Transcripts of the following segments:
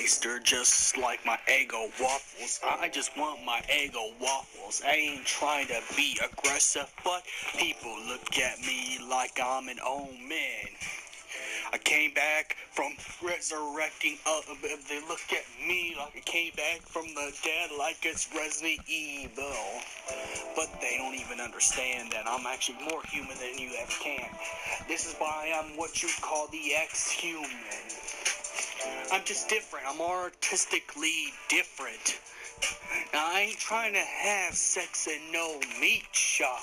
taster, just like my Eggo waffles. I just want my Eggo waffles. I ain't trying to be aggressive, but people look at me like I'm an old man. I came back from resurrecting, they look at me like I came back from the dead like it's Resident Evil. But they don't even understand that I'm actually more human than you ever can. This is why I'm what you call the ex-human. I'm just different. I'm artistically different. Now, I ain't trying to have sex in no meat shop.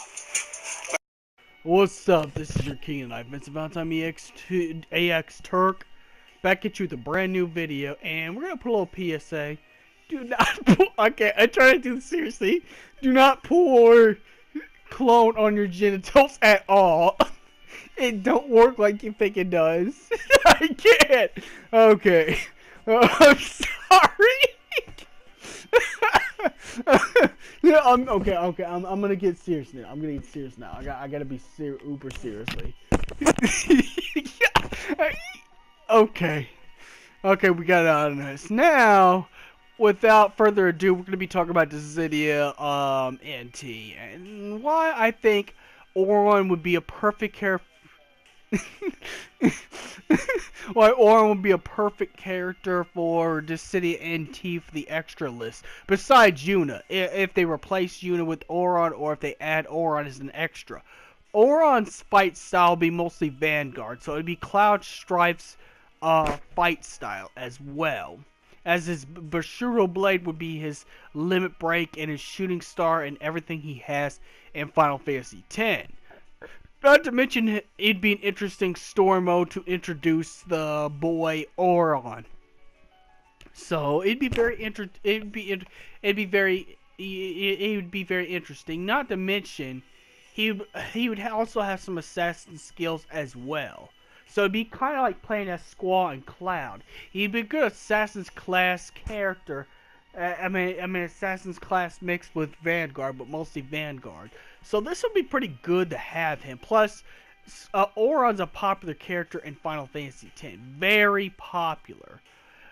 What's up? This is your King and I, Vincent Valentine AX Turk, back at you with a brand new video, and we're gonna put a little PSA. Do not pour. Okay, I try to do this seriously. Do not pour cologne on your genitals at all. It don't work like you think it does. I can't. Okay. I'm sorry. Yeah, okay. I'm gonna get serious now. I gotta be uber seriously. Okay, we got it out of this. Now, without further ado, we're gonna be talking about Dissida, NT, and why I think Aroun would be a perfect character. Why Aroun would be a perfect character for Dissida NT for the extra list, besides Yuna, if they replace Yuna with Aroun or if they add Aroun as an extra. Aroun's fight style would be mostly Vanguard, so it would be Cloud Strife's fight style as well. As his Bushido Blade would be his limit break and his shooting star and everything he has in Final Fantasy X. Not to mention, it'd be an interesting story mode to introduce the boy Aroun. So it'd be very interesting. Not to mention, he would also have some assassin skills as well. So it'd be kind of like playing as Squall and Cloud. He'd be a good Assassin's class character. I mean, Assassin's class mixed with Vanguard, but mostly Vanguard. So this would be pretty good to have him. Plus, Aroun's a popular character in Final Fantasy X. Very popular.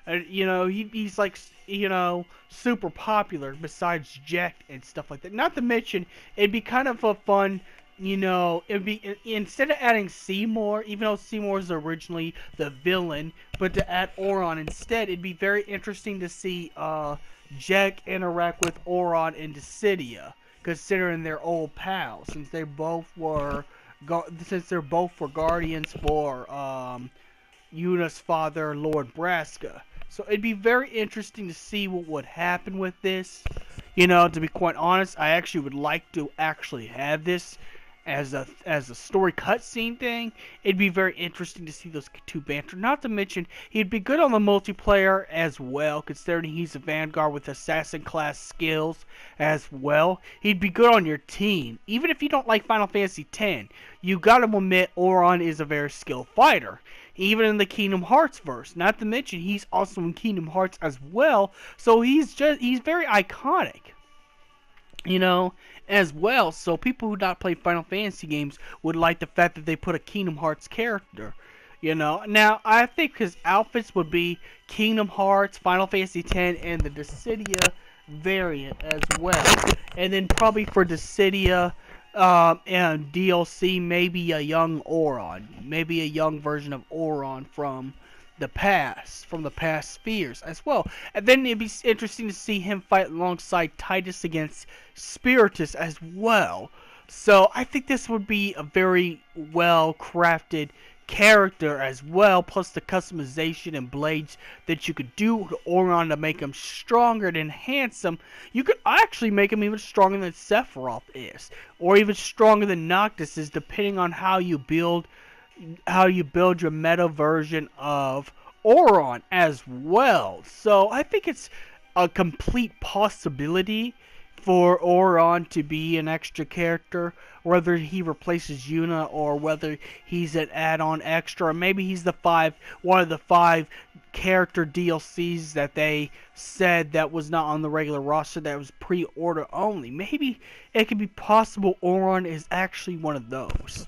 You know, he's like, you know, super popular besides Jack and stuff like that. Not to mention, it'd be kind of a fun, you know, it'd be, instead of adding Seymour, even though Seymour is originally the villain, but to add Aroun instead, it'd be very interesting to see Jack interact with Aroun and Dissida, considering they're old pals, since they're both were guardians for Yuna's father, Lord Braska. So it'd be very interesting to see what would happen with this. You know, to be quite honest, I actually would like to actually have this as a story cutscene thing. It'd be very interesting to see those two banter. Not to mention, he'd be good on the multiplayer as well, considering he's a Vanguard with assassin class skills as well. He'd be good on your team. Even if you don't like Final Fantasy X, you gotta admit Aroun is a very skilled fighter. Even in the Kingdom Hearts verse. Not to mention, he's also in Kingdom Hearts as well. So he's very iconic. You know, as well. So people who not play Final Fantasy games would like the fact that they put a Kingdom Hearts character. You know, now I think his outfits would be Kingdom Hearts, Final Fantasy X, and the Dissida variant as well. And then probably for Dissida and DLC, maybe a young Aroun, maybe a young version of Aroun from the past spheres as well. And then it'd be interesting to see him fight alongside Titus against Spiritus as well. So I think this would be a very well crafted character as well, plus the customization and blades that you could do to Aroun to make him stronger and enhance him. You could actually make him even stronger than Sephiroth is, or even stronger than Noctis is, depending on how you build your meta version of Aroun as well. So I think it's a complete possibility for Aroun to be an extra character, whether he replaces Yuna or whether he's an add-on extra, or maybe he's one of the 5 character DLCs that they said that was not on the regular roster, that was pre-order only. Maybe it could be possible Aroun is actually one of those.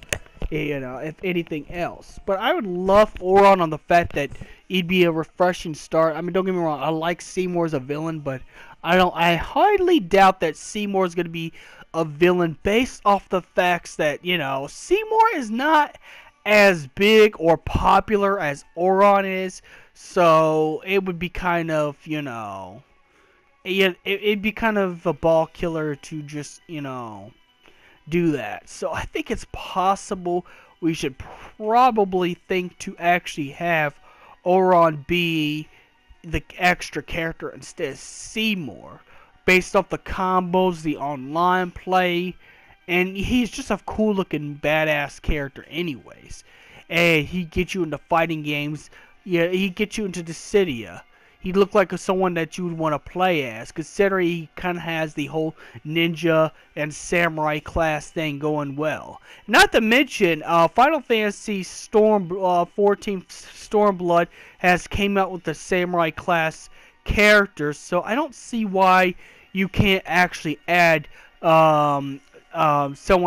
if anything else. But I would love Aroun on the fact that he'd be a refreshing start. I mean, don't get me wrong, I like Seymour as a villain, but I hardly doubt that Seymour is going to be a villain based off the facts that, Seymour is not as big or popular as Aroun is, so it would be kind of, it'd be kind of a ball killer to just, do that. So I think it's possible we should probably think to actually have Aroun be the extra character instead of Seymour, based off the combos, the online play, and he's just a cool looking badass character anyways. And he gets you into fighting games. Yeah, he gets you into Dissida. He looked like someone that you would want to play as, considering he kind of has the whole ninja and samurai class thing going well. Not to mention, Final Fantasy 14 Stormblood has came out with the samurai class characters, so I don't see why you can't actually add someone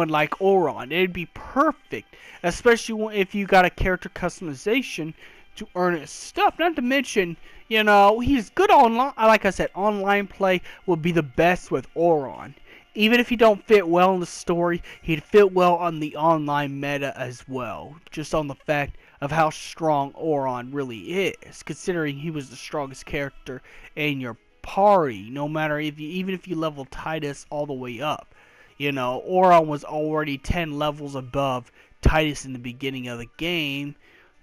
like Aroun. It'd be perfect, especially if you got a character customization to earn his stuff. Not to mention, he's good online. Like I said, online play will be the best with Aroun. Even if he don't fit well in the story, he'd fit well on the online meta as well. Just on the fact of how strong Aroun really is, considering he was the strongest character in your party. No matter even if you level Titus all the way up, Aroun was already 10 levels above Titus in the beginning of the game,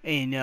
and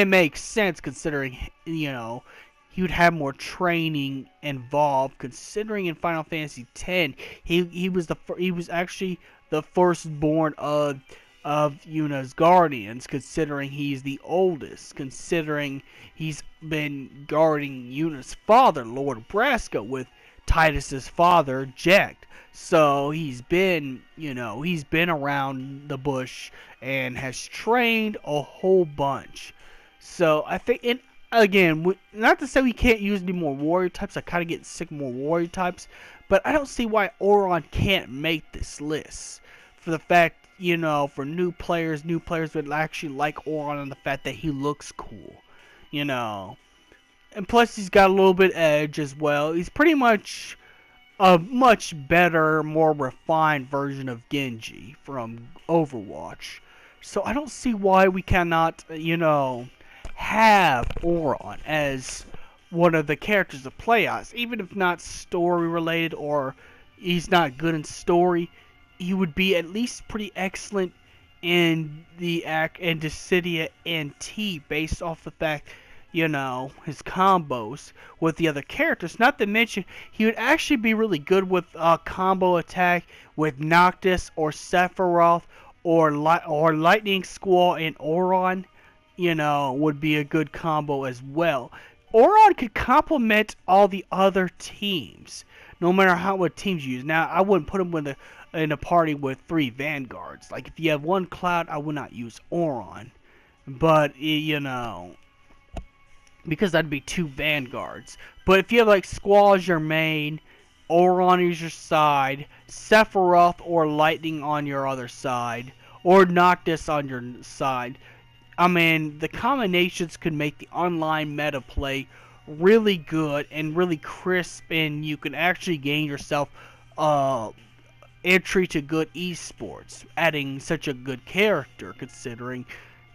it makes sense considering, he would have more training involved. Considering in Final Fantasy X, he was actually the firstborn of Yuna's guardians. Considering he's the oldest, considering he's been guarding Yuna's father, Lord Braska, with Titus's father, Jecht. So he's been around the bush and has trained a whole bunch. So I think, and again, not to say we can't use any more warrior types. I kind of get sick of more warrior types, but I don't see why Aroun can't make this list. For the fact, for new players would actually like Aroun on the fact that he looks cool, and plus he's got a little bit edge as well. He's pretty much a much better, more refined version of Genji from Overwatch. So I don't see why we cannot, have Aroun as one of the characters to play as. Even if not story related or he's not good in story, he would be at least pretty excellent in the Dissida NT, based off the fact, his combos with the other characters. Not to mention, he would actually be really good with combo attack with Noctis or Sephiroth or Lightning Squall and Aroun. Would be a good combo as well. Aroun could complement all the other teams, no matter what teams you use. Now, I wouldn't put him in a party with 3 Vanguards. Like, if you have 1 Cloud, I would not use Aroun. But, because that'd be 2 Vanguards. But if you have, like, Squall as your main, Aroun is your side, Sephiroth or Lightning on your other side, or Noctis on your side, I mean, the combinations could make the online meta play really good and really crisp, and you can actually gain yourself entry to good esports, adding such a good character, considering,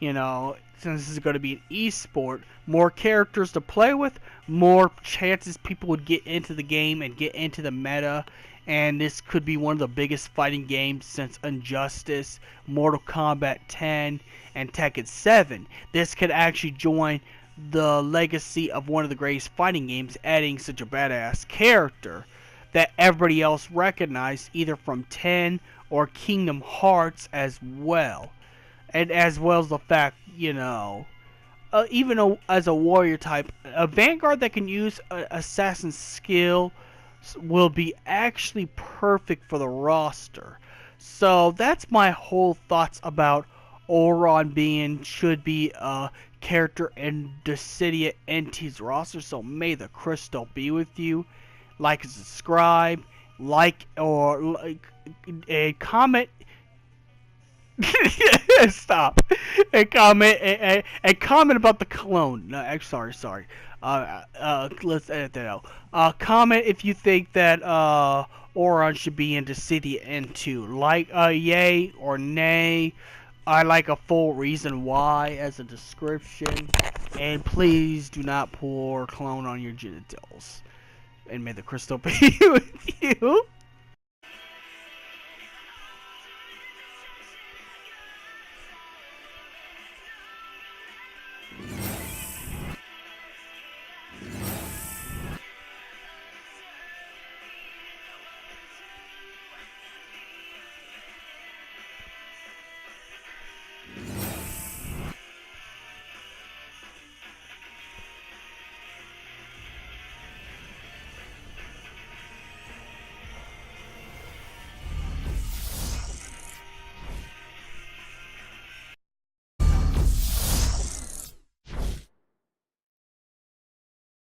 since this is going to be an esport, more characters to play with, more chances people would get into the game and get into the meta. And this could be one of the biggest fighting games since Injustice, Mortal Kombat 10, and Tekken 7. This could actually join the legacy of one of the greatest fighting games, adding such a badass character that everybody else recognized, either from 10 or Kingdom Hearts as well. And as well as the fact, even as a warrior type, a Vanguard that can use Assassin's skill will be actually perfect for the roster. So that's my whole thoughts about Aroun should be a character in Dissida NT's roster. So may the crystal be with you. Like and subscribe, and comment Stop. And comment about the clone. No, actually, sorry. Let's edit that out. Comment if you think that Aroun should be in Dissida N2. Like yay or nay. I like a full reason why as a description. And please do not pour clone on your genitals. And may the crystal be with you.